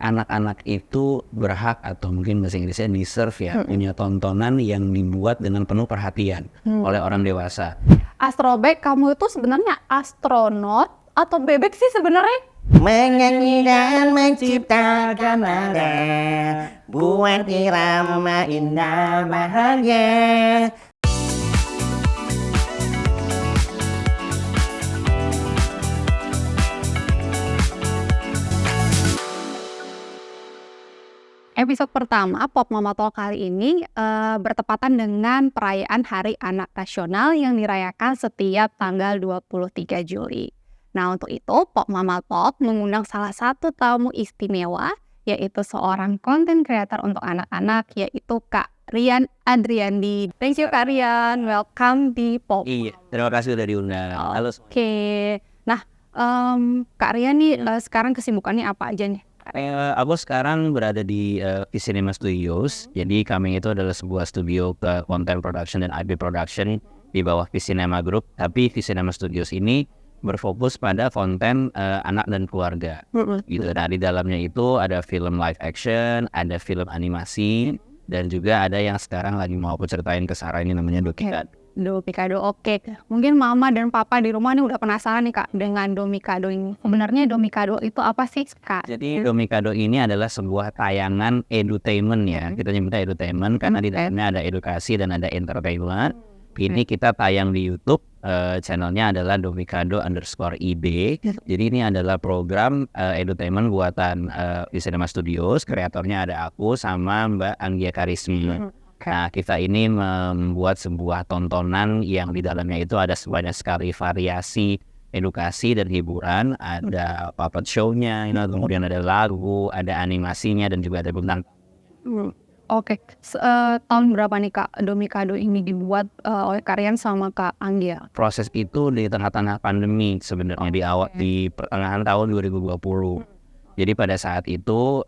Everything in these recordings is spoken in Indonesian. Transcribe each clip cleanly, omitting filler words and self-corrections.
anak-anak itu berhak atau mungkin bahasa Inggrisnya deserve ya, punya tontonan yang dibuat dengan penuh perhatian oleh orang dewasa. Astrobek, kamu itu sebenarnya astronot atau bebek sih sebenarnya? Menyanyi dan menciptakan nada, buat irama indah bahagia. Episode pertama Pop Mama Talk kali ini bertepatan dengan perayaan Hari Anak Nasional yang dirayakan setiap tanggal 23 Juli. Nah, untuk itu Pop Mama Talk mengundang salah satu tamu istimewa, yaitu seorang content creator untuk anak-anak, yaitu Kak Rian Adriandi. Thank you Kak Rian, welcome di Pop. Iya, terima kasih udah diundang. Halo. Oke. Nah, Kak Rian nih sekarang kesibukannya apa aja nih? Aku sekarang berada di Visinema Studios. Jadi kami itu adalah sebuah studio content production dan IP production di bawah Visinema Group. Tapi Visinema Studios ini berfokus pada konten anak dan keluarga. Gitu. Nah, di dalamnya itu ada film live action, ada film animasi, dan juga ada yang sekarang lagi mau aku ceritain ke Sarah, ini namanya Domikado. Domikado, oke. Mungkin mama dan papa di rumah nih udah penasaran nih Kak dengan Domikado ini. Sebenarnya Domikado itu apa sih Kak? Jadi Domikado ini adalah sebuah tayangan edutainment ya. Kita nyebutnya edutainment karena di dalamnya ada edukasi dan ada entertainment. Ini kita tayang di YouTube, channelnya adalah Domikado_IB. Jadi ini adalah program edutainment buatan Visinema Studios. Kreatornya ada aku sama Mbak Anggia Karismi. Nah, kita ini membuat sebuah tontonan yang di dalamnya itu ada banyak sekali variasi edukasi dan hiburan. Ada puppet show-nya, kemudian ada lagu, ada animasinya, dan juga ada bintang. Oke, tahun berapa nih Kak Domikado ini dibuat oleh Kak Rian sama Kak Anggia? Proses itu di tengah-tengah pandemi sebenarnya, di pertengahan tahun 2020. Jadi pada saat itu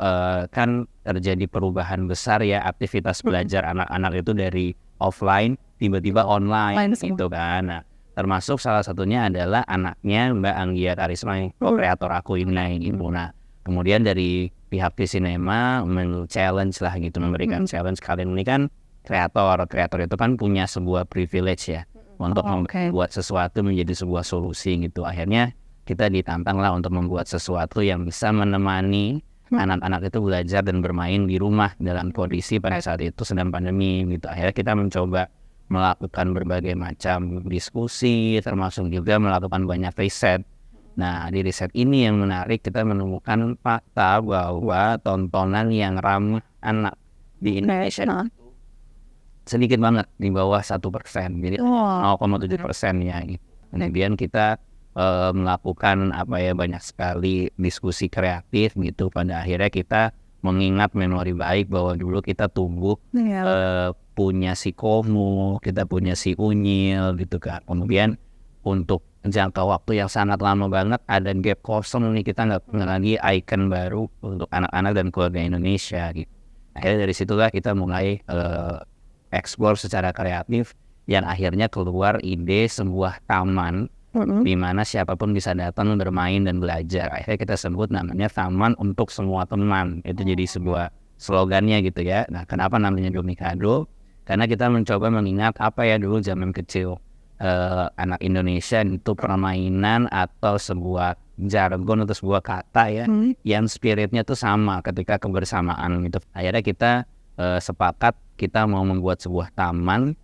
kan terjadi perubahan besar ya, aktivitas belajar anak-anak itu dari offline tiba-tiba online gitu kan. Nah, termasuk salah satunya adalah anaknya Mbak Anggia Karisma, kreator aku ini gitu. Nah, kemudian dari pihak Visinema men-challenge lah gitu, memberikan challenge, kalian ini kan kreator itu kan punya sebuah privilege ya untuk membuat sesuatu menjadi sebuah solusi gitu. Akhirnya kita ditantang lah untuk membuat sesuatu yang bisa menemani anak-anak itu belajar dan bermain di rumah dalam kondisi pada saat itu sedang pandemi gitu. Akhirnya kita mencoba melakukan berbagai macam diskusi, termasuk juga melakukan banyak riset. Nah, di riset ini yang menarik, kita menemukan fakta bahwa tontonan yang ramah anak di Indonesia sedikit banget, di bawah 1%, jadi 0,7% ya. Kemudian kita melakukan banyak sekali diskusi kreatif gitu. Pada akhirnya kita mengingat memori baik bahwa dulu kita tumbuh punya si Komo, kita punya si Unyil gitu kan. Kemudian untuk jangka waktu yang sangat lama banget ada gap kosong nih, kita nggak punya lagi icon baru untuk anak-anak dan keluarga Indonesia gitu. Akhirnya dari situlah kita mulai explore secara kreatif, yang akhirnya keluar ide sebuah taman di mana siapapun bisa datang bermain dan belajar. Akhirnya kita sebut namanya Taman untuk Semua Teman. Itu jadi sebuah slogannya gitu ya. Nah, kenapa namanya Domikado? Karena kita mencoba mengingat apa ya dulu zaman kecil anak Indonesia itu permainan atau sebuah jargon atau sebuah kata ya yang spiritnya tuh sama ketika kebersamaan gitu. Akhirnya kita sepakat kita mau membuat sebuah taman.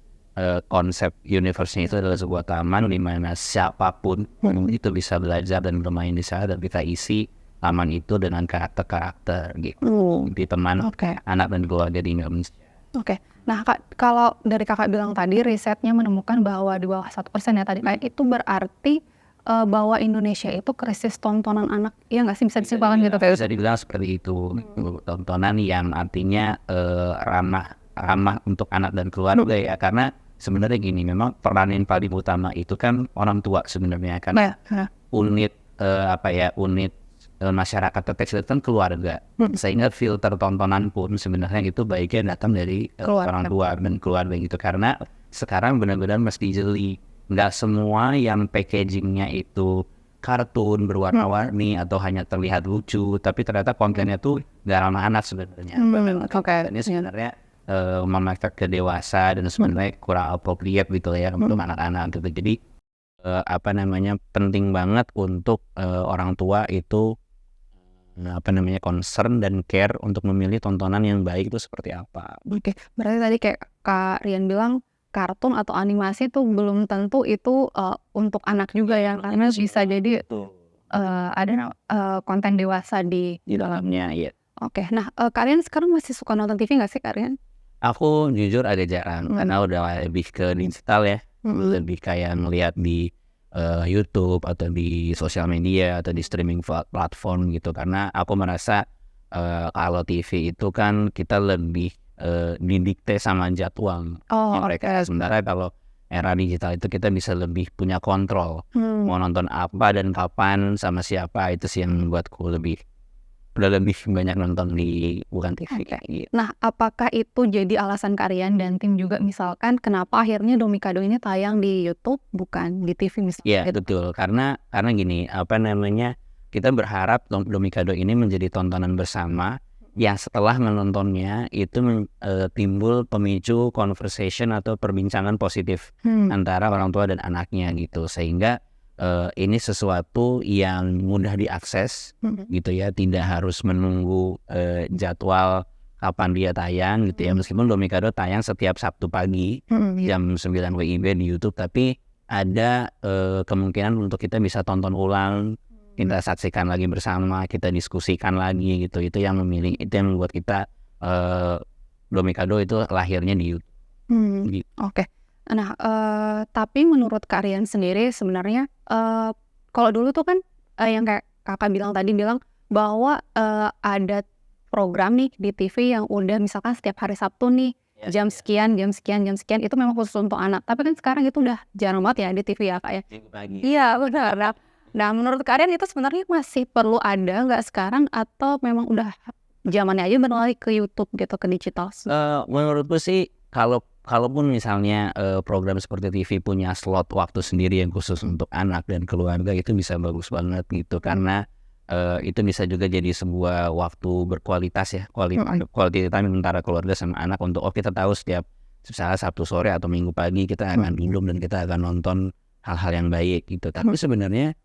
Konsep universe-nya itu adalah sebuah taman di mana siapapun itu bisa belajar dan bermain di sana, dan kita isi taman itu dengan karakter-karakter gitu di teman anak dan keluarga di Indonesia. Oke. Nah Kak, kalau dari Kakak bilang tadi risetnya menemukan bahwa di bawah 1% ya tadi, itu berarti bahwa Indonesia itu krisis tontonan anak, ya nggak sih, bisa disimpulkan gitu Kak? Bisa dibilang seperti itu. Tontonan yang artinya ramah untuk anak dan keluarga ya, karena sebenarnya gini, memang peranan paling utama itu kan orang tua sebenarnya kan. Unit masyarakat terkecil itu kan keluarga. Sehingga filter tontonan pun sebenarnya itu baiknya datang dari orang tua dan keluarga gitu. Karena sekarang benar-benar mesti jeli, nggak semua yang packagingnya itu kartun berwarna-warni atau hanya terlihat lucu, tapi ternyata kontennya tuh gak ramah anak sebenarnya. Oke. Ini sebenarnya memakai ke dewasa dan sebenarnya kurang appropriate gitu ya untuk anak-anak gitu. Jadi penting banget untuk orang tua itu concern dan care untuk memilih tontonan yang baik itu seperti apa. Oke, berarti tadi kayak Kak Rian bilang kartun atau animasi tuh belum tentu itu untuk anak juga ya, karena bisa jadi ada konten dewasa di dalamnya. Iya. Oke, nah Kak Rian sekarang masih suka nonton TV nggak sih Kak Rian? Aku jujur agak jarang karena udah lebih ke digital ya, lebih kayak melihat di YouTube atau di sosial media atau di streaming platform gitu, karena aku merasa kalau TV itu kan kita lebih didikte sama jadwal mereka. Sementara kalau era digital itu kita bisa lebih punya kontrol mau nonton apa dan kapan sama siapa. Itu sih yang membuatku udah lebih banyak nonton di bukan TV kayak gitu. Nah, apakah itu jadi alasan Kak Rian dan tim juga misalkan kenapa akhirnya Domikado ini tayang di YouTube bukan di TV misalnya? Iya betul, karena gini, kita berharap Domikado ini menjadi tontonan bersama yang setelah menontonnya itu timbul pemicu conversation atau perbincangan positif antara orang tua dan anaknya gitu, sehingga ini sesuatu yang mudah diakses gitu ya, tidak harus menunggu jadwal kapan dia tayang gitu ya. Meskipun Domikado tayang setiap Sabtu pagi jam 9 WIB di YouTube, tapi ada kemungkinan untuk kita bisa tonton ulang, kita saksikan lagi bersama, kita diskusikan lagi gitu. Itu yang membuat kita Domikado itu lahirnya di YouTube. Gitu. Oke. Nah, tapi menurut Kak Rian sendiri sebenarnya kalau dulu tuh kan yang kayak kakak bilang bahwa ada program nih di TV yang udah misalkan setiap hari Sabtu nih jam sekian itu memang khusus untuk anak. Tapi kan sekarang itu udah jarang banget ya di TV ya Kak ya. Iya benar. Nah menurut Kak Rian itu sebenarnya masih perlu ada nggak sekarang, atau memang udah zamannya aja beralih ke YouTube gitu, ke digital? Menurutku sih kalaupun misalnya program seperti TV punya slot waktu sendiri yang khusus untuk anak dan keluarga, itu bisa bagus banget gitu, karena itu bisa juga jadi sebuah waktu berkualitas ya, quality time antara keluarga sama anak untuk kita tahu setiap misalnya Sabtu sore atau Minggu pagi kita akan duduk dan kita akan nonton hal-hal yang baik gitu. Tapi sebenarnya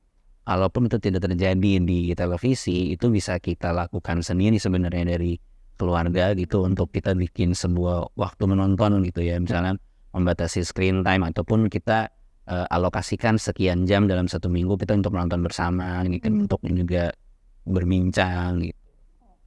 kalaupun itu tidak terjadi di televisi, itu bisa kita lakukan sendiri sebenarnya dari keluarga gitu, untuk kita bikin sebuah waktu menonton gitu ya, misalnya membatasi screen time ataupun kita alokasikan sekian jam dalam satu minggu kita untuk menonton bersama gitu, untuk juga berbincang gitu.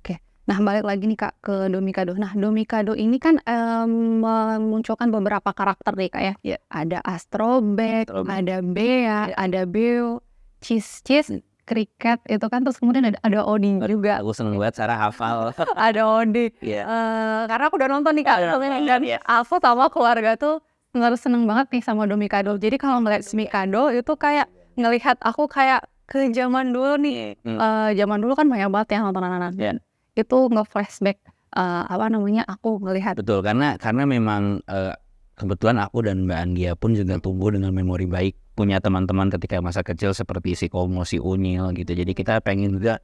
Oke, nah balik lagi nih Kak ke Domikado. Nah Domikado ini kan memunculkan beberapa karakter nih Kak ya. Ada Astrobek, ada Bea, ada Beo, Cheese, Cricket itu kan, terus kemudian ada Odi juga. Aku seneng banget cara hafal. Ada Odi. Karena aku udah nonton nih Kak, dan aku sama keluarga tuh seneng banget nih sama Domikado. Jadi kalau ngeliat Domikado itu kayak ngelihat aku kayak ke zaman dulu nih. Zaman dulu kan banyak banget ya nonton-nontonan. Itu nge-flashback aku ngelihat. Betul, karena memang kebetulan aku dan Mbak Anggia pun juga tumbuh dengan memori baik, punya teman-teman ketika masa kecil seperti si Komo, si Unyil gitu. Jadi kita pengen juga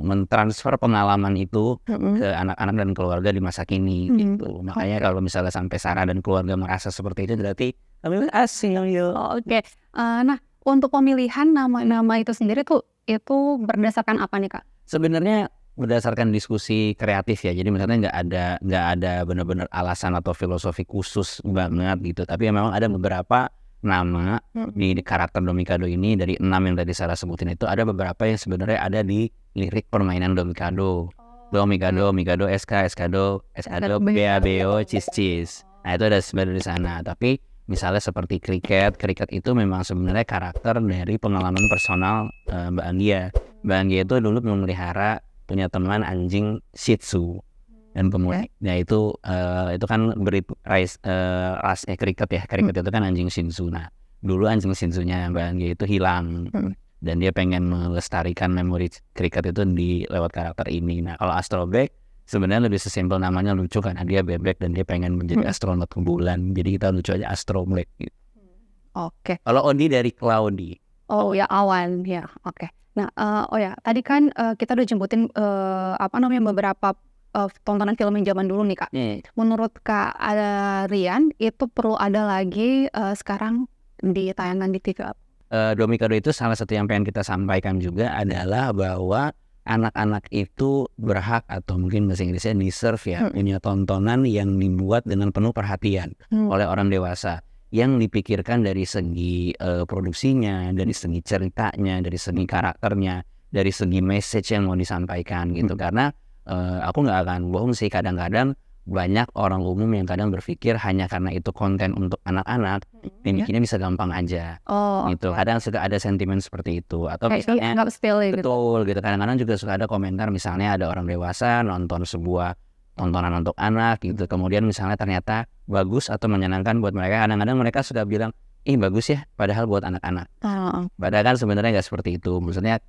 mentransfer pengalaman itu ke anak-anak dan keluarga di masa kini gitu. Makanya kalau misalnya sampai Sarah dan keluarga merasa seperti itu, berarti kami asing. Oke. Nah, untuk pemilihan nama-nama itu sendiri tuh itu berdasarkan apa nih Kak? Sebenarnya berdasarkan diskusi kreatif ya. Jadi misalnya nggak ada benar-benar alasan atau filosofi khusus banget gitu. Tapi memang ada beberapa nama di karakter Domikado ini, dari 6 yang tadi Sarah sebutin itu, ada beberapa yang sebenarnya ada di lirik permainan Domikado. Mikado, Eskado, Bea, Beo, Cheese. Nah itu ada sebenarnya di sana. Tapi misalnya seperti Cricket itu memang sebenarnya karakter dari pengalaman personal Mbak Anggia. Mbak Anggia itu dulu memelihara, punya teman anjing Shih Tzu, dan kemudian itu kan rasnya Cricket ya. Cricket itu kan anjing Shih Tzu. Nah dulu anjing Shih Tzu-nya Mbak Anggia itu hilang, dan dia pengen melestarikan memori Cricket itu lewat karakter ini. Nah kalau Astrobek sebenarnya lebih sesimpel, namanya lucu karena dia bebek dan dia pengen menjadi astronot ke bulan, jadi kita lucu aja Astrobek gitu. Oke. Kalau Odi dari Cloudy. Oh ya, Awan, ya, oke. Nah, oh ya, tadi kan kita udah jemputin beberapa tontonan film yang zaman dulu nih, Kak. Menurut Kak Rian, itu perlu ada lagi sekarang di tayangan di TV apa? Domikado itu salah satu yang pengen kita sampaikan juga adalah bahwa anak-anak itu berhak atau mungkin bahasa Inggrisnya deserve ya, punya tontonan yang dibuat dengan penuh perhatian oleh orang dewasa, yang dipikirkan dari segi produksinya, dari segi ceritanya, dari segi karakternya, dari segi message yang mau disampaikan gitu. Karena aku nggak akan bohong sih, kadang-kadang banyak orang umum yang kadang berpikir hanya karena itu konten untuk anak-anak, bikinnya bisa gampang aja. Gitu. Kadang suka ada sentimen seperti itu, atau Kayak misalnya nggak sepele gitu. betul gitu. Kadang-kadang juga suka ada komentar, misalnya ada orang dewasa nonton sebuah tontonan untuk anak gitu, kemudian misalnya ternyata bagus atau menyenangkan buat mereka, kadang-kadang mereka suka bilang, ih bagus ya, padahal buat anak-anak. Padahal kan sebenarnya nggak seperti itu. Maksudnya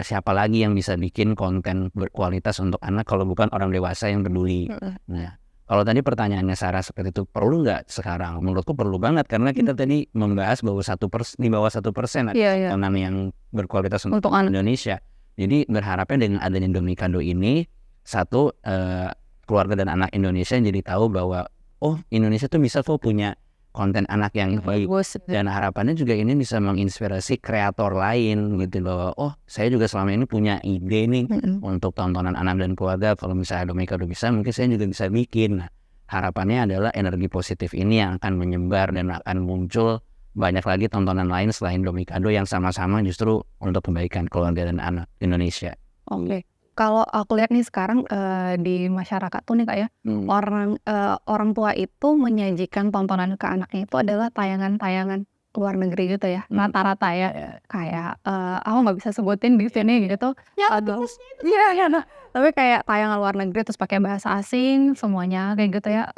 siapa lagi yang bisa bikin konten berkualitas untuk anak kalau bukan orang dewasa yang peduli. Nah, kalau tadi pertanyaannya Sarah seperti itu, perlu nggak sekarang? Menurutku perlu banget, karena kita tadi membahas bahwa di bawah 1% ada tontonan yang berkualitas untuk anak Indonesia. Jadi berharapnya dengan adanya Domikado ini, satu, keluarga dan anak Indonesia jadi tahu bahwa oh, Indonesia tuh bisa kok punya konten anak yang baik, dan harapannya juga ini bisa menginspirasi kreator lain gitu, bahwa oh, saya juga selama ini punya ide nih untuk tontonan anak dan keluarga, kalau misalnya Domikado bisa, mungkin saya juga bisa bikin. Nah, harapannya adalah energi positif ini yang akan menyebar dan akan muncul banyak lagi tontonan lain selain Domikado yang sama-sama justru untuk kebaikan keluarga dan anak Indonesia. Oke. Kalau aku lihat nih sekarang di masyarakat tuh nih Kak ya, orang tua itu menyajikan tontonan ke anaknya itu adalah tayangan-tayangan luar negeri gitu ya, rata-rata ya. Kayak aku nggak bisa sebutin di sini gitu. Iya, nah, tapi kayak tayangan luar negeri terus pakai bahasa asing semuanya kayak gitu ya.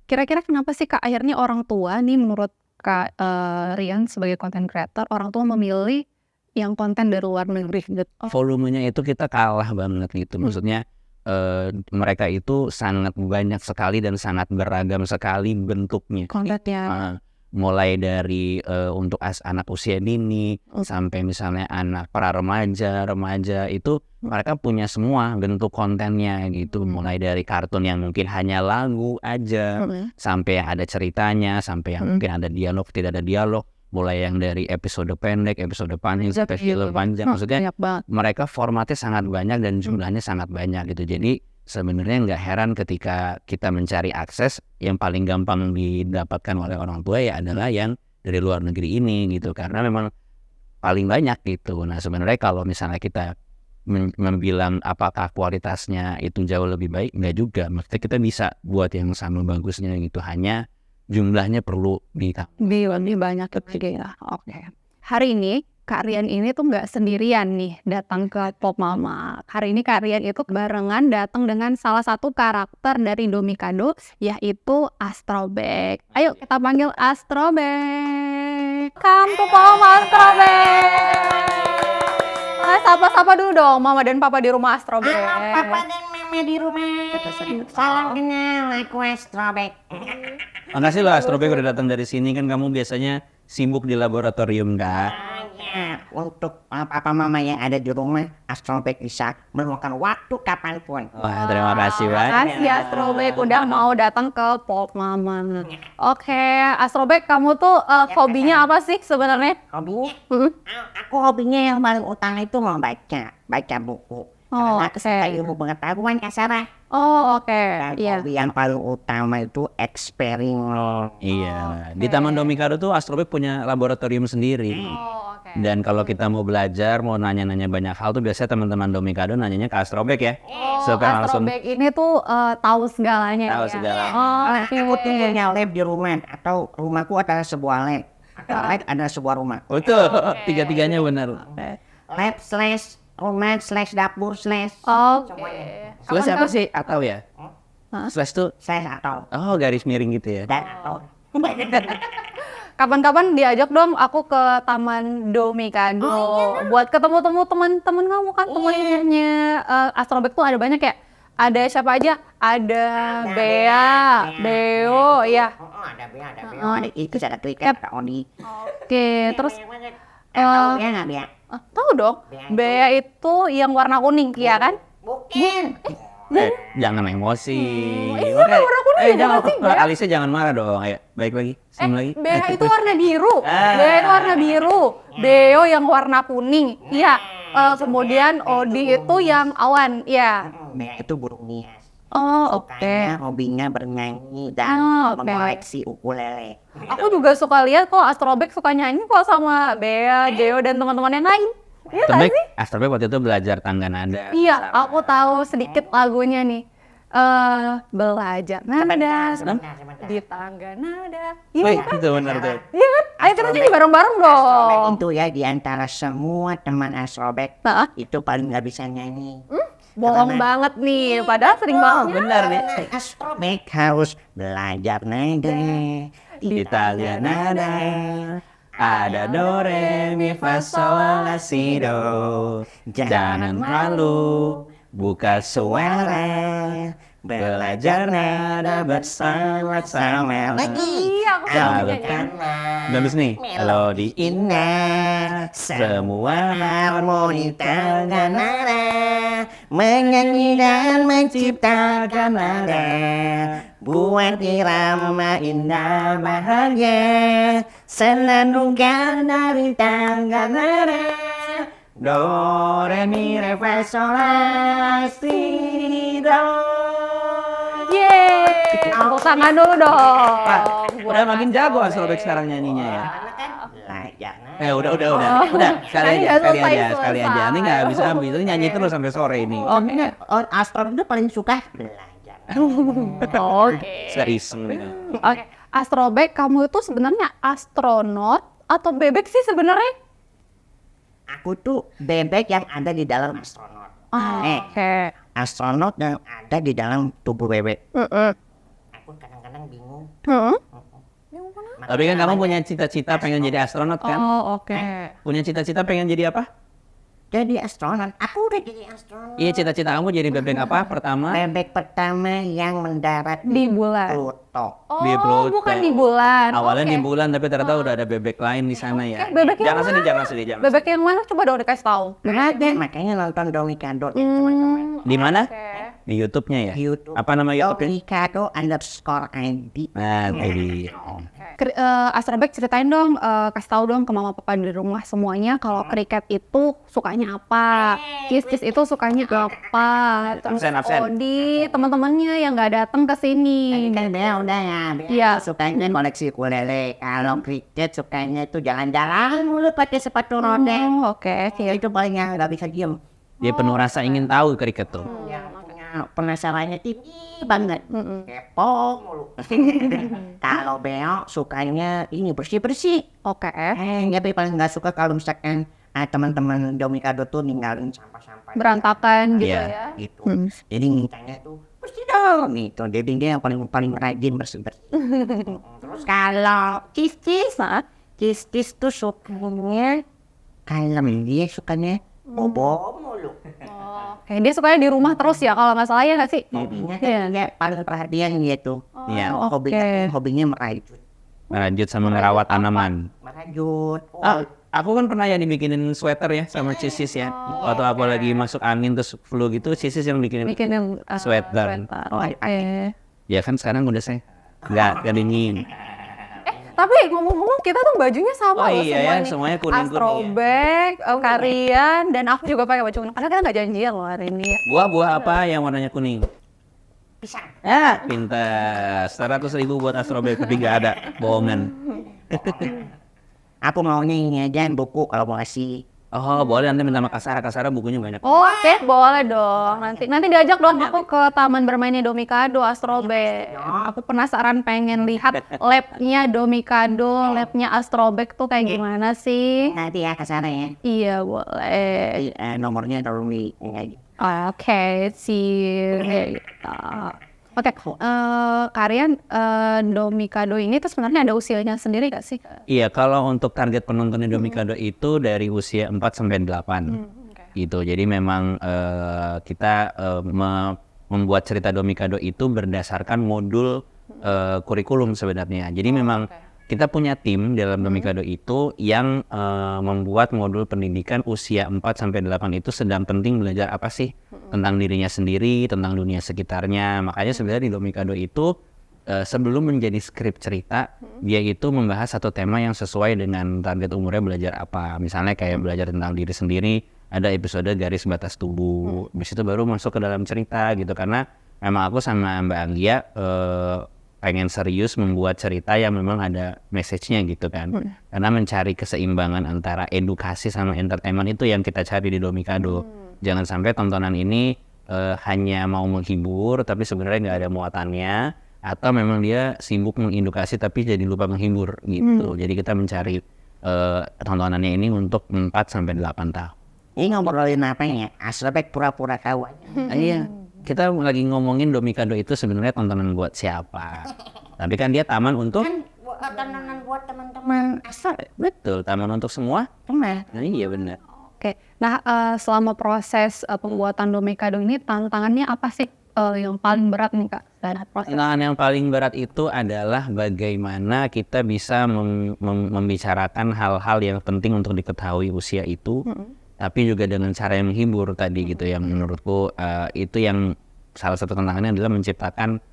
Kira-kira kenapa sih Kak akhirnya orang tua nih, menurut Kak Rian sebagai content creator, orang tua memilih yang konten dari luar negeri gitu? Volumenya itu kita kalah banget gitu. Maksudnya mereka itu sangat banyak sekali dan sangat beragam sekali bentuknya. Kontennya. Mulai dari untuk anak usia dini sampai misalnya anak pra remaja itu mereka punya semua bentuk kontennya gitu. Mulai dari kartun yang mungkin hanya lagu aja, sampai yang ada ceritanya, sampai yang mungkin ada dialog, tidak ada dialog. Mulai yang dari episode pendek, episode panjang, sampai film panjang. Maksudnya mereka formatnya sangat banyak dan jumlahnya sangat banyak gitu. Jadi sebenarnya nggak heran ketika kita mencari akses, yang paling gampang didapatkan oleh orang tua ya adalah yang dari luar negeri ini gitu, karena memang paling banyak gitu. Nah, sebenarnya kalau misalnya kita membilang apakah kualitasnya itu jauh lebih baik, nggak juga. Maksudnya kita bisa buat yang sama bagusnya gitu, hanya jumlahnya perlu lebih banyak gitu ya. Oke. Hari ini Kak Rian ini tuh nggak sendirian nih datang ke Pop Mama. Hari ini Kak Rian itu barengan datang dengan salah satu karakter dari Domikado, yaitu Astrobek. Ayo kita panggil Astrobek. Come to Pop Mama Astrobek. Sapa-sapa dulu dong Mama dan Papa di rumah Astrobek. Halo Papa dan Mama di rumah. Salam kenal, aku Astrobek. Makasih loh Astrobek udah datang dari sini, kan kamu biasanya sibuk di laboratorium kan? Ya, untuk Papa Mama yang ada di rumah, Astrobek bisa meluangkan waktu kapanpun. Wah, terima kasih banyak. Makasih Astrobek udah mau datang ke Pop Mama. Oke, Astrobek, kamu tuh hobinya apa sih sebenarnya? Hobinya? Aku hobinya yang paling utama itu baca buku. Karena saya ilmu pengetahuan ya Sarah. Oke. Iya. Hobi yang paling utama itu eksperimen. Iya, di Taman Domikado tuh Astrobek punya laboratorium sendiri. Dan kalau kita mau belajar, mau nanya-nanya banyak hal tuh biasanya teman-teman Domikado nanyanya ke Astrobek ya. Astrobek ini tuh tahu segalanya. Tahu segalanya. Aku punya lab di rumah, atau rumahku adalah sebuah lab. Lab adalah sebuah rumah. Betul, tiga-tiganya benar. Lab / rumah / dapur / Oke. Slash apa sih? Atau ya? Slash tuh? atau. Oh, garis miring gitu ya? Dan atau. Kapan-kapan diajak dong aku ke Taman Domikado buat ketemu teman-teman kamu kan, temennya Astrobek tuh ada banyak ya. Ada siapa aja? Ada Bea, Beo, ya. Ada Bea. Itu ada Twitter, ada Oni. Oke, terus Tahu ya nggak Bea? Tahu dong. Bea itu yang warna kuning, iya kan? Bukan. Jangan emosi. Iya kan warna kuning ya, jangan, bukan sih, Bea? Alicia jangan marah dong. Ayo, baik lagi. Senyum lagi. Bea itu warna biru. Bea itu warna biru. Deo yang warna kuning. Iya. Kemudian Odi itu yang awan. Iya. Bea itu burung nias. Oh, oke. Sukanya hobinya bernyanyi dan Oh, oke. mengoleksi ukulele. Aku juga suka lihat kok Astrobek suka nyanyi kok sama Bea, Deo dan teman-teman yang lain. Iya nggak Tapi sih? Astrobek waktu itu belajar tangga nada. Iya, aku tahu sedikit lagunya nih. Belajar nada Sebentar. di tangga nada. Iya Wih, kan? itu benar tuh. Iya kan? Ayo kita nyanyi bareng-bareng dong. Astrobek itu ya di antara semua teman Astrobek Nah, itu paling nggak bisa nyanyi. bohong banget nih, padahal sering banget. Benar nih. Astrobek harus belajar nada Di tangga nada ada do re mi fa sol la si do. Jangan malu buka suara, belajar nada bersama-sama. Iya, aku suka Halo nyanyi. kan, bagus nih. Melodi indah, semua harmoni tangga nada, menyanyi dan menciptakan nada, buat irama indah bahagia, senandungkan dari tangga nada. Do, re, mi, re, fa, sol, la, si, do. Yeay, tepuk tangan dulu dong. Udah makin jago Astrobek sekarang nyanyinya ya. Belajar nada. Udah, sekali Tadi aja, nggak sekali aja, selesai-selesai. sekali aja. Ini nggak bisa habis, ini nyanyi terus sampai sore ini. Oh, Astrobek itu paling suka belajar. Oke. Saya iseng nih. Oke, Astrobek, kamu itu sebenarnya astronot atau bebek sih sebenarnya? Aku tuh bebek yang ada di dalam astronot. Oke. Astronot yang ada di dalam tubuh bebek. Aku kadang-kadang bingung. Tapi kan kamu punya cita-cita pengen jadi astronot kan? Oh, oke. Punya cita-cita pengen jadi apa? Jadi astronot. Aku udah jadi astronot. Iya, cita-cita kamu jadi bebek apa pertama? Bebek pertama yang mendarat Di bulan. Pluto. Oh, Di Pluto. bukan di bulan. Awalnya Oke. di bulan, tapi ternyata udah ada bebek lain di sana ya. bebek yang Jangan mana? sedih, jangan sedih, jangan. Bebek yang mana? Coba dong dikasih tahu. Berada, makanya nonton Domikado ya, teman-teman. Di mana? Oke. Di YouTube-nya ya. YouTube. Apa nama YouTube-nya? Domikado _ID. Nah, tadi. Astrobek ceritain dong, kasih tahu dong ke mama papa di rumah semuanya kalau kriket itu sukanya apa, Cis itu sukanya apa, terus Absen. Odi teman-temannya yang nggak datang ke sini. Kan Bea udah ya, Bea Iya. sukanya koleksi ukulele. Kalau kriket sukanya itu jalan-jalan mulu pakai sepatu roda. Oke, Ya, itu paling yang nggak bisa diem. Dia penuh rasa ingin tahu kriket tuh. Ya, punya penasarannya tinggi banget. Kepo mulu. Kalau Bea sukanya ini bersih-bersih. Oke. Tapi paling nggak suka kalau misalkan teman-teman Domikado tuh ninggalin sampah-sampah. Berantakan gitu Iya. ya. Gitu. Jadi mintanya tuh bersih dong gitu. Jadi dia yang paling rajin bersih-bersih. Terus kalau Cis tuh sukanya kalem, dia sukanya bobo mulu. Oke, dia sukanya di rumah terus ya kalau nggak salah ya nggak sih? Hobinya Iya. kan dia paling perhatian gitu. Iya. Hobinya merajut. Lanjut sama merawat tanaman. Merajut. Aku kan pernah ya dibikinin sweater ya sama Cisis ya. Waktu aku lagi masuk angin terus flu gitu, Cisis yang bikinin. Bikin yang Sweater. Oke. Ya kan sekarang udah saya nggak dingin. Tapi ngomong-ngomong kita tuh bajunya Oh sama loh iya ya, semuanya kuning-kuning ya. Astrobek, Karian, dan aku juga pakai baju kuning. Karena kita nggak janjian loh hari ini ya. Buah apa yang warnanya kuning? Pisang. Ya, pintar. 100.000 buat Astrobek tapi nggak ada, bohongan. Aku maunya ini aja buku kalau mau kasih. Oh boleh nanti minta sama Kasara bukunya banyak. Oke, boleh dong. Nanti diajak dong aku ke taman bermainnya Domikado, Astrobek. Aku penasaran pengen lihat labnya Domikado, labnya Astrobek tuh kayak gimana sih? Nanti ya ke sana ya. Iya, boleh. Nomornya tolong di Oke, sih. Oke, Karian, Domikado ini tuh sebenarnya ada usianya sendiri gak sih? Iya, kalau untuk target penontonnya Domikado itu dari usia 4 sampai 8. Gitu. Jadi memang kita membuat cerita Domikado itu berdasarkan modul kurikulum sebenarnya. Jadi memang kita punya tim dalam Domikado itu yang membuat modul pendidikan usia 4-8 itu sedang penting belajar apa sih tentang dirinya sendiri, tentang dunia sekitarnya. Makanya sebenarnya di Domikado itu sebelum menjadi skrip cerita, dia itu membahas satu tema yang sesuai dengan target umurnya belajar apa. Misalnya kayak belajar tentang diri sendiri, ada episode garis batas tubuh. Habis itu baru masuk ke dalam cerita gitu, karena memang aku sama Mbak Anggia pengen serius membuat cerita yang memang ada message-nya gitu kan. Karena mencari keseimbangan antara edukasi sama entertainment itu yang kita cari di Domikado. Jangan sampai tontonan ini hanya mau menghibur tapi sebenarnya nggak ada muatannya, atau memang dia sibuk mengedukasi tapi jadi lupa menghibur gitu. Jadi kita mencari tontonannya ini untuk 4-8 tahun. Ini ngobrolin apa ya? Astrobek pura-pura kawan. Iya, kita lagi ngomongin Domikado itu sebenarnya tontonan buat siapa. Tapi kan dia taman untuk Tontonan buat teman-teman asal. betul, taman untuk semua. Teman. Nah, iya benar. Oke, nah selama proses pembuatan Domikado ini tantangannya apa sih yang paling berat nih Kak dari proses? Tantangan yang paling berat itu adalah bagaimana kita bisa membicarakan hal-hal yang penting untuk diketahui usia itu, tapi juga dengan cara yang menghibur tadi gitu. Yang menurutku itu yang salah satu tantangannya adalah menciptakan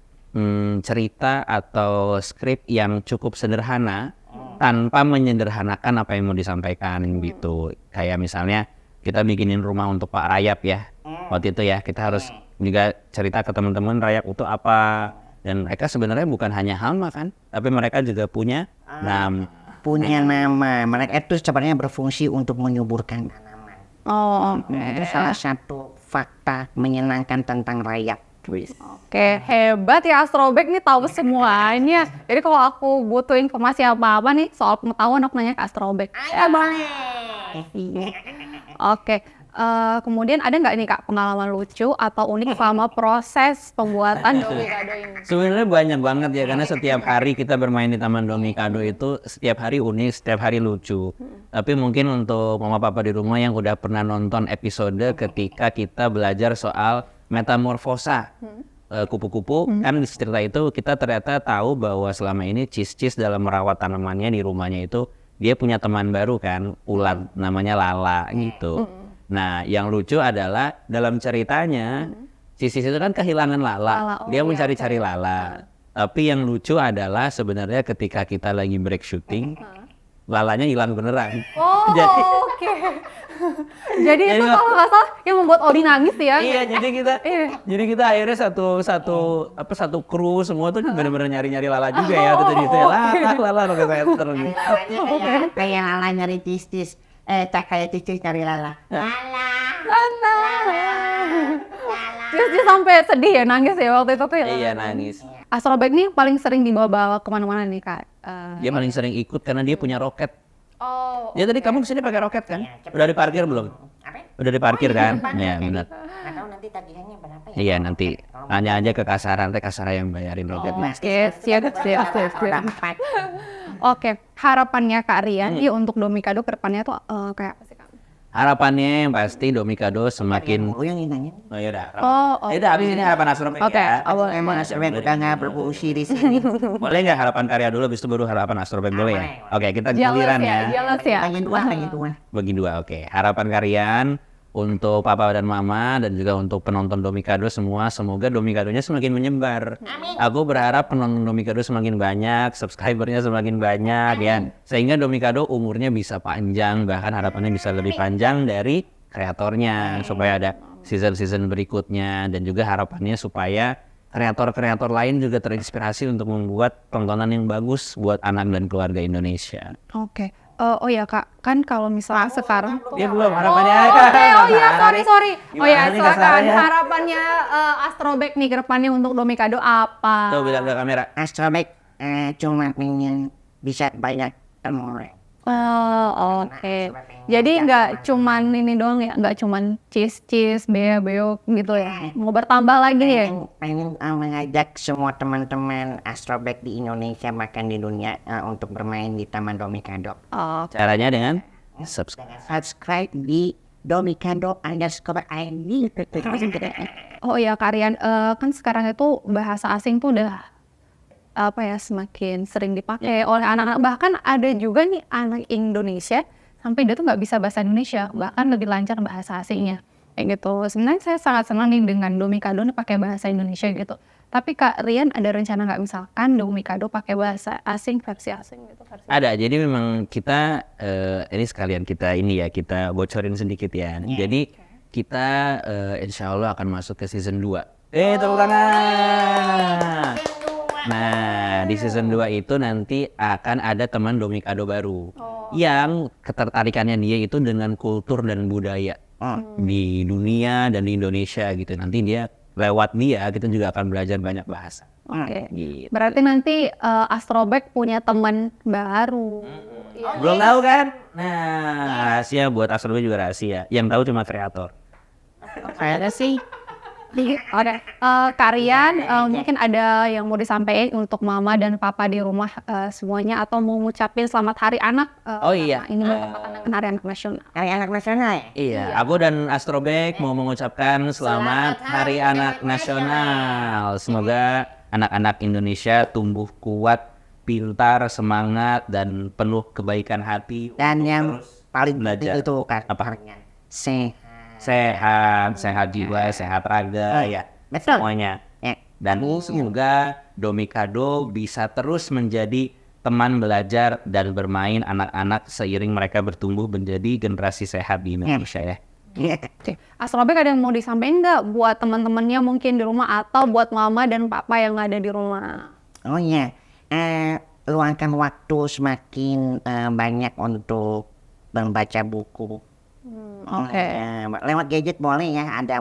cerita atau skrip yang cukup sederhana tanpa menyederhanakan apa yang mau disampaikan gitu. Kayak misalnya kita bikinin rumah untuk Pak Rayap ya. Waktu itu ya kita harus juga cerita ke teman-teman Rayap itu apa, dan mereka sebenarnya bukan hanya hama kan, tapi mereka juga punya nama. Punya nama. Mereka itu sebenarnya berfungsi untuk menyuburkan tanaman. Oh, oke. Itu salah satu fakta menyenangkan tentang Rayap. Oke, hebat ya Astrobek nih tahu semuanya. Jadi kalau aku butuh informasi apa-apa nih soal pengetahuan aku nanya ke Astrobek. Ya boleh. Oke, kemudian ada nggak nih Kak pengalaman lucu atau unik selama proses pembuatan Domikado ini? Sebenarnya banyak banget ya, karena setiap hari kita bermain di Taman Domikado itu setiap hari unik, setiap hari lucu. Tapi mungkin untuk mama papa di rumah yang udah pernah nonton episode ketika kita belajar soal metamorfosa kupu-kupu, kan di cerita itu kita ternyata tahu bahwa selama ini Cis dalam merawat tanamannya di rumahnya itu dia punya teman baru kan, ular namanya Lala gitu. Nah, yang lucu adalah dalam ceritanya Cis itu kan kehilangan Lala. Dia mencari-cari Lala. Tapi yang lucu adalah sebenarnya ketika kita lagi break syuting, Lalanya hilang beneran. Oh, Jadi oke. Jadi itu kalau nggak salah yang membuat Odi nangis ya? iya, jadi kita akhirnya satu kru semua tuh benar-benar nyari-nyari Lala juga ya, tuh gitu ya. Lala pakai senter gitu. Kayak Lala nyari Cis. Tak kayak Cis nyari Lala. Terus dia sampai sedih ya, nangis ya waktu itu tuh ya? Iya, nangis. Astrobek nih paling sering dibawa-bawa kemana-mana nih Kak? Dia paling sering ikut karena dia punya roket. Oh, Ya tadi kamu kesini pakai roket kan? Udah diparkir belum? Apa? Udah diparkir kan? Iya, benar. Nggak tahu nanti tagihannya berapa ya? Iya, nanti tanya aja ke Kasaran, Kasara yang bayarin roketnya. siap. Oke, harapannya Kak Rian nih untuk Domikado ke depannya tuh kayak apa sih Kak? Harapannya yang pasti Domikado semakin... Aku yang nanya. Oh ya udah. Oh, Ya udah, habis ini harapan Astrobek Oke, ya. Emang Astrobek udah nggak berfungsi di sini. Boleh nggak harapan karya dulu, habis itu baru harapan Astrobek boleh ya? Boleh. Oke, kita giliran ya. Jelas ya. Lagi dua. Bagi dua, oke. Harapan kalian untuk papa dan mama dan juga untuk penonton Domikado semua, semoga Domikadonya semakin menyebar. Aku berharap penonton Domikado semakin banyak, subscribernya semakin banyak ya, sehingga Domikado umurnya bisa panjang, bahkan harapannya bisa lebih panjang dari kreatornya, supaya ada season-season berikutnya, dan juga harapannya supaya kreator-kreator lain juga terinspirasi untuk membuat tontonan yang bagus buat anak dan keluarga Indonesia. Oke. Oh ya Kak, kan kalau misalnya sekarang Dia belum harapannya. oh iya, sorry. Oh ya, Gimana nih silakan. kasarnya? Harapannya Astrobek nih ke depannya untuk Domikado apa? Tuh bilang ke kamera. Astrobek cuma pengen bisa banyak teman. Oh, oke. Jadi nggak cuman ini doang ya, nggak cuman cheese, beo gitu ya. Mau bertambah lagi ya? Pengen mengajak semua teman-teman Astrobek di Indonesia bahkan di dunia untuk bermain di Taman Domikado. Oh, Caranya dengan subscribe. Subscribe di Domikado_ID. oh iya Kak Rian, kan sekarang itu bahasa asing tuh udah semakin sering dipakai oleh anak-anak. Bahkan ada juga nih anak Indonesia sampai dia tuh nggak bisa bahasa Indonesia, bahkan lebih lancar bahasa asingnya kayak gitu. Sebenarnya saya sangat senang nih dengan Domikado nih pakai bahasa Indonesia gitu. Tapi Kak Rian ada rencana nggak misalkan Domikado pakai bahasa asing, versi asing gitu? Ada, jadi memang kita ini sekalian kita bocorin sedikit ya. Jadi kita insya Allah akan masuk ke season 2. Tepuk tangan. Nah, di season 2 itu nanti akan ada teman Domikado baru yang ketertarikannya dia itu dengan kultur dan budaya di dunia dan di Indonesia gitu. Nanti dia lewat dia kita juga akan belajar banyak bahasa. Oke. Gitu. Berarti nanti Astrobek punya teman baru. Belum tahu kan? Nah, rahasia buat Astrobek juga rahasia. Yang tahu cuma kreator. Kayaknya sih Oke, Kak Rian, mungkin ada yang mau disampaikan untuk mama dan papa di rumah semuanya, atau mau ngucapin selamat hari anak? Oh iya. Ini bertepatan dengan Hari Anak Nasional. Hari Anak Nasional ya? Iya, aku dan Astrobek mau mengucapkan selamat Hari Anak Nasional. Semoga anak-anak Indonesia tumbuh kuat, pintar, semangat, dan penuh kebaikan hati. Dan yang paling belajar. penting itu kan Apa? sehat. Sehat jiwa, sehat raga, ya Betul. semuanya. Ya. Dan semoga Domikado bisa terus menjadi teman belajar dan bermain anak-anak seiring mereka bertumbuh menjadi generasi sehat di Indonesia ya. Oke, Astrobek ada yang mau disampaikan nggak buat teman-temannya mungkin di rumah, atau buat mama dan papa yang ada di rumah? Oh iya, luangkan waktu semakin banyak untuk membaca buku. Oke. Lewat gadget boleh ya, ada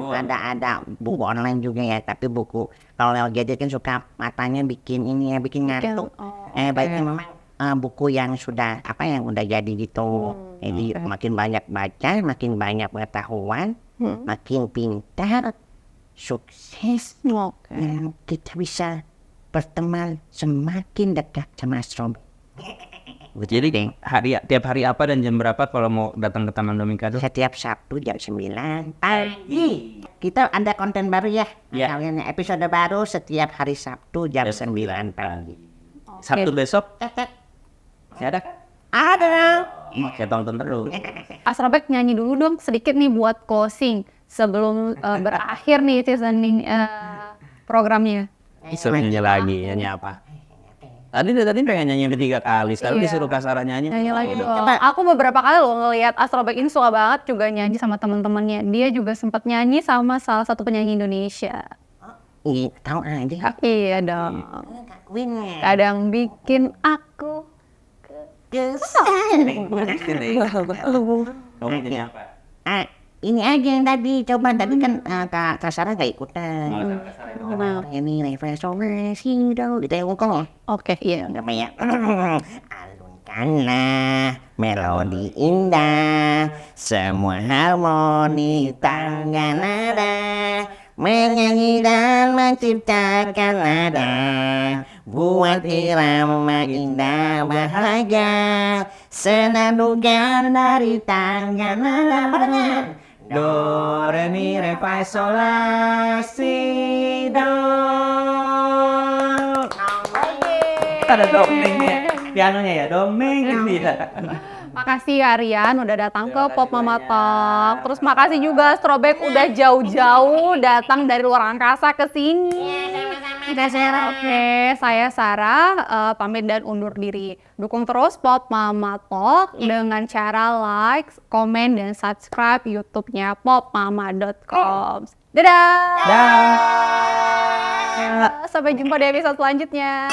buku online juga ya, tapi buku kalau lewat gadget kan suka matanya bikin ngantuk. Baiknya memang buku yang sudah yang udah jadi gitu. Jadi makin banyak baca, makin banyak pengetahuan, makin pintar, sukses, dan kita bisa berteman semakin dekat sama Astrobek. Jadi tiap hari apa dan jam berapa kalau mau datang ke Taman Domikado? Setiap Sabtu jam 9 pagi. Kita ada konten baru ya. Ya. Kalian episode baru setiap hari Sabtu jam 9 pagi. Sabtu besok masih ada kan? Ada. Oke, tonton terus. Astrobek nyanyi dulu dong sedikit nih buat closing sebelum berakhir nih seasoning programnya. Disuruh nyanyi lagi, nyanyi apa? Tadi pengen nyanyi 3 kali, sekarang disuruh kasaran nyanyi. Nyanyi lagi dong. Aku beberapa kali loh ngelihat Astrobek ini suka banget juga nyanyi sama teman-temannya. Dia juga sempat nyanyi sama salah satu penyanyi Indonesia. Iya, tahu aja. Iya dong. Queen. Kadang bikin aku Kamu nyanyi apa? Ini aja yang tadi, coba tadi kan Kak Sarah gak ikutan. Ini refreshing dong, ditengok kok. Oke, iya. Namanya alunkanlah melodi indah, semua harmoni tangga nada, menyanyi dan menciptakan nada, buat irama indah bahagia, senandungkan dari tangga nada. Do, re, mi, re, fa, sol, la, si, do. Ada dongengnya, pianonya ya, dongeng gitu. Makasih ya Rian udah datang ke Pop Mama Talk. Terus makasih juga Astrobek udah jauh-jauh datang dari luar angkasa ke sini. Oke, saya Sarah pamit dan undur diri. Dukung terus Pop Mama Talk dengan cara like, komen, dan subscribe YouTube-nya popmama.com. Dadah! Dah. Sampai jumpa di episode selanjutnya.